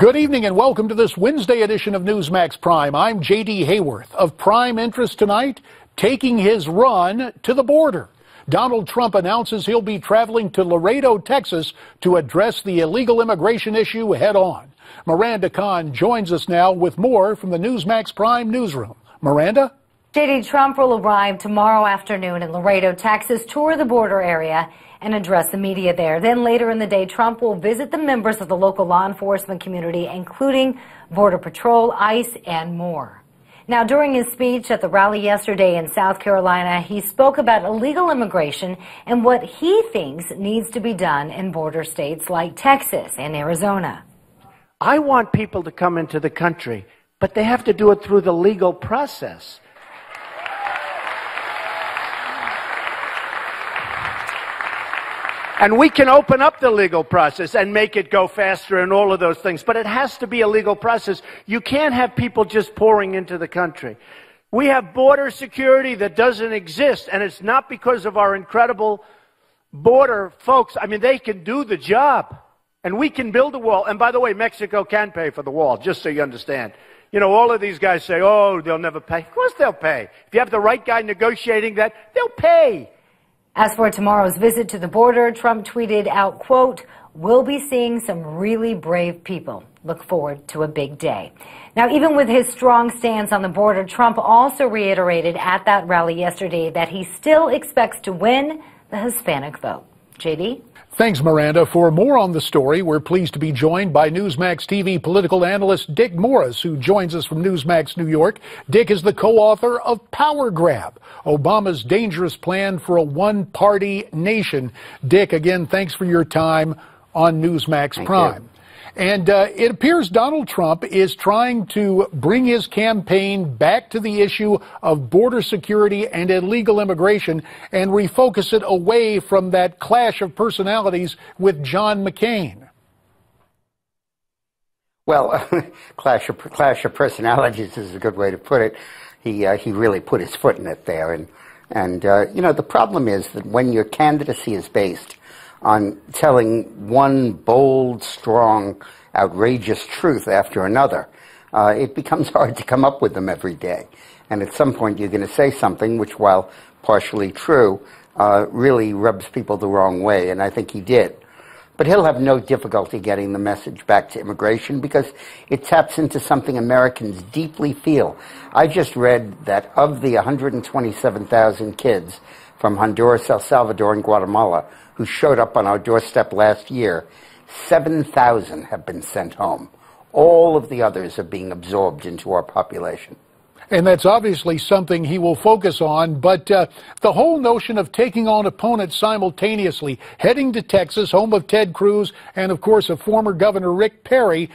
Good evening and welcome to this Wednesday edition of Newsmax Prime. I'm J.D. Hayworth. Of prime interest tonight, taking his run to the border. Donald Trump announces he'll be traveling to Laredo, Texas to address the illegal immigration issue head on. Miranda Kahn joins us now with more from the Newsmax Prime newsroom. Miranda? J.D. Trump will arrive tomorrow afternoon in Laredo, Texas, tour the border area and address the media there. Then later in the day, Trump will visit the members of the local law enforcement community, including Border Patrol, ICE, and more. Now, during his speech at the rally yesterday in South Carolina, he spoke about illegal immigration and what he thinks needs to be done in border states like Texas and Arizona. I want people to come into the country, but they have to do it through the legal process. And we can open up the legal process and make it go faster and all of those things, but it has to be a legal process. You can't have people just pouring into the country. We have border security that doesn't exist, and it's not because of our incredible border folks. I mean, they can do the job, and we can build a wall. And by the way, Mexico can pay for the wall, just so you understand. You know, all of these guys say, oh, they'll never pay. Of course they'll pay. If you have the right guy negotiating that, they'll pay. As for tomorrow's visit to the border, Trump tweeted out, quote, "We'll be seeing some really brave people. Look forward to a big day." Now, even with his strong stance on the border, Trump also reiterated at that rally yesterday that he still expects to win the Hispanic vote. J.D.? Thanks, Miranda. For more on the story, we're pleased to be joined by Newsmax TV political analyst Dick Morris, who joins us from Newsmax New York. Dick is the co-author of Power Grab, Obama's dangerous plan for a one-party nation. Dick, again, thanks for your time on Newsmax Prime. And it appears Donald Trump is trying to bring his campaign back to the issue of border security and illegal immigration and refocus it away from that clash of personalities with John McCain. Well, clash of personalities is a good way to put it. He really put his foot in it there. And you know, the problem is that when your candidacy is based on telling one bold, strong, outrageous truth after another, it becomes hard to come up with them every day. And at some point you're going to say something which, while partially true, really rubs people the wrong way, and I think he did. But he'll have no difficulty getting the message back to immigration because it taps into something Americans deeply feel. I just read that of the 127,000 kids from Honduras, El Salvador, and Guatemala who showed up on our doorstep last year, 7,000 have been sent home. All of the others are being absorbed into our population. And that's obviously something he will focus on, but the whole notion of taking on opponents simultaneously, heading to Texas, home of Ted Cruz, and of course of former Governor Rick Perry,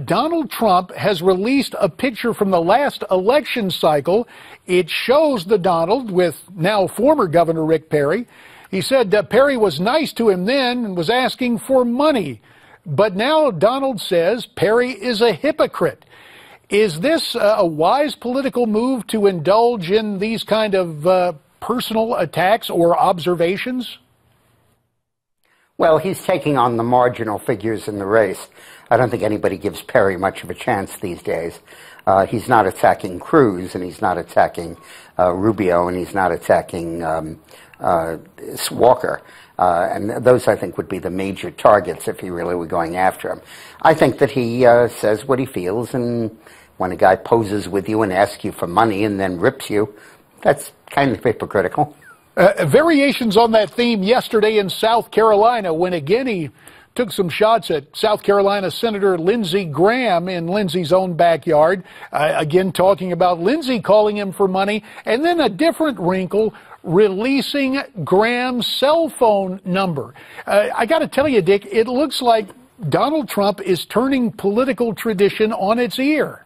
Donald Trump has released a picture from the last election cycle. It shows the Donald with now former Governor Rick Perry. He said Perry was nice to him then and was asking for money. But now Donald says Perry is a hypocrite. Is this a wise political move to indulge in these kind of personal attacks or observations? Well, he's taking on the marginal figures in the race. I don't think anybody gives Perry much of a chance these days. He's not attacking Cruz, and he's not attacking Rubio, and he's not attacking Walker. And those, I think, would be the major targets if he really were going after him. I think that he says what he feels, and when a guy poses with you and asks you for money and then rips you, that's kind of hypocritical. Variations on that theme yesterday in South Carolina when again he took some shots at South Carolina Senator Lindsey Graham in Lindsey's own backyard, again talking about Lindsey calling him for money, and then a different wrinkle, releasing Graham's cell phone number. I got to tell you, Dick, it looks like Donald Trump is turning political tradition on its ear.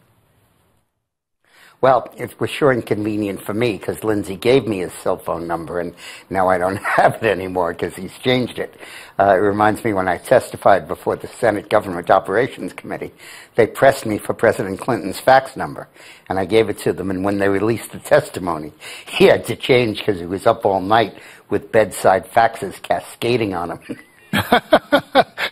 Well, it was sure inconvenient for me because Lindsey gave me his cell phone number, and now I don't have it anymore because he's changed it. It reminds me when I testified before the Senate Government Operations Committee, they pressed me for President Clinton's fax number, and I gave it to them, and when they released the testimony, he had to change because he was up all night with bedside faxes cascading on him.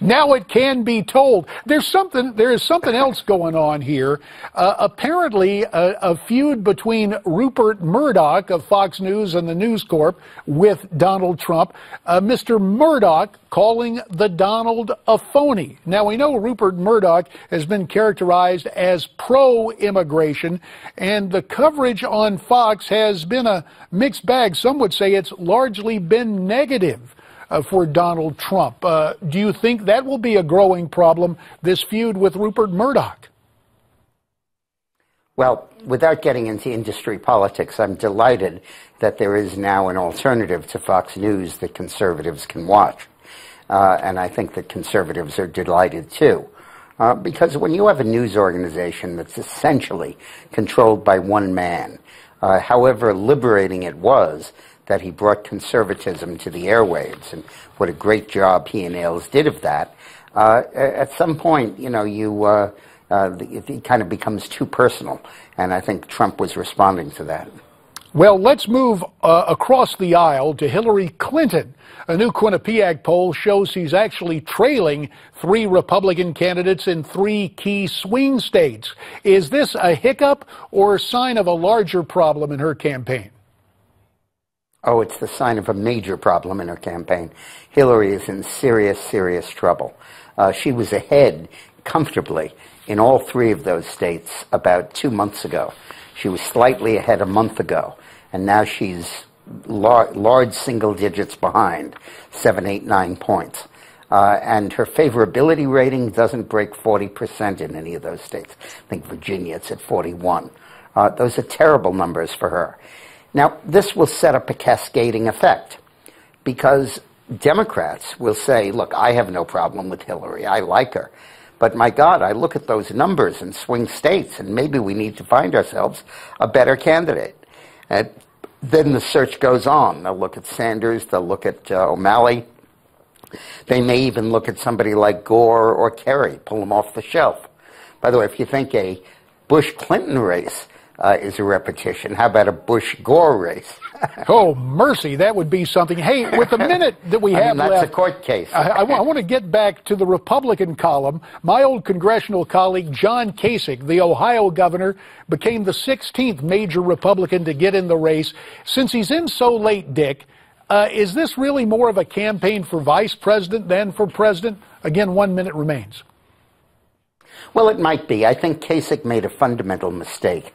Now it can be told. There is something else going on here. Apparently, a feud between Rupert Murdoch of Fox News and the News Corp with Donald Trump. Mr. Murdoch calling the Donald a phony. Now, we know Rupert Murdoch has been characterized as pro-immigration, and the coverage on Fox has been a mixed bag. Some would say it's largely been negative for Donald Trump. Do you think that will be a growing problem, this feud with Rupert Murdoch? Well, without getting into industry politics, I'm delighted that there is now an alternative to Fox News that conservatives can watch. And I think that conservatives are delighted too. Because when you have a news organization that's essentially controlled by one man, however liberating it was that he brought conservatism to the airwaves, and what a great job he and Ailes did of that, at some point, you know, it kind of becomes too personal. And I think Trump was responding to that. Well, let's move across the aisle to Hillary Clinton. A new Quinnipiac poll shows he's actually trailing 3 Republican candidates in 3 key swing states. Is this a hiccup or a sign of a larger problem in her campaign? Oh, it's the sign of a major problem in her campaign. Hillary is in serious, serious trouble. She was ahead comfortably in all 3 of those states about 2 months ago. She was slightly ahead a month ago, and now she's large single digits behind, 7, 8, 9 points. And her favorability rating doesn't break 40% in any of those states. I think Virginia, it's at 41. Those are terrible numbers for her. Now, this will set up a cascading effect, because Democrats will say, look, I have no problem with Hillary. I like her. But my God, I look at those numbers in swing states, and maybe we need to find ourselves a better candidate. And then the search goes on. They'll look at Sanders, they'll look at O'Malley. They may even look at somebody like Gore or Kerry, pull them off the shelf. By the way, if you think a Bush-Clinton race is a repetition, how about a Bush-Gore race? Oh, mercy, that would be something. Hey, with the minute that we have that's left, a court case. I want to get back to the Republican column. My old congressional colleague, John Kasich, the Ohio governor, became the 16th major Republican to get in the race. Since he's in so late, Dick, is this really more of a campaign for vice president than for president? Again, 1 minute remains. Well, it might be. I think Kasich made a fundamental mistake.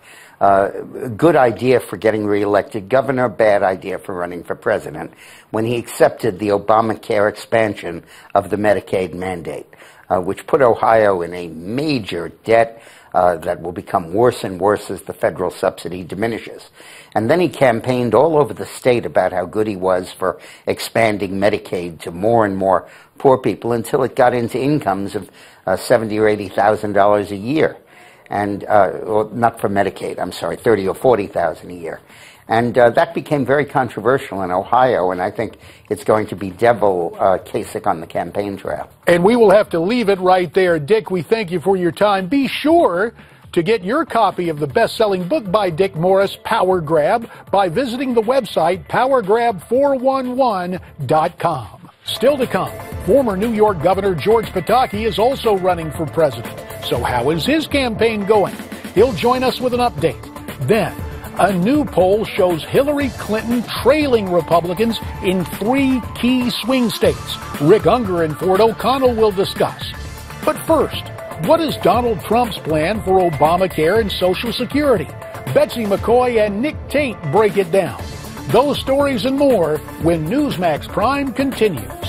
Good idea for getting reelected governor, bad idea for running for president, when he accepted the Obamacare expansion of the Medicaid mandate, which put Ohio in a major debt that will become worse and worse as the federal subsidy diminishes. And then he campaigned all over the state about how good he was for expanding Medicaid to more and more poor people, until it got into incomes of $70,000 or $80,000 a year. And well, not for Medicaid, I'm sorry, $30,000 or $40,000 a year. And that became very controversial in Ohio, and I think it's going to be devil Kasich on the campaign trail. And we will have to leave it right there. Dick, we thank you for your time. Be sure to get your copy of the best-selling book by Dick Morris, Power Grab, by visiting the website powergrab411.com. Still to come, former New York Governor George Pataki is also running for president. So how is his campaign going? He'll join us with an update. Then, a new poll shows Hillary Clinton trailing Republicans in 3 key swing states. Rick Unger and Ford O'Connell will discuss. But first, what is Donald Trump's plan for Obamacare and Social Security? Betsy McCoy and Nick Tate break it down. Those stories and more when Newsmax Prime continues.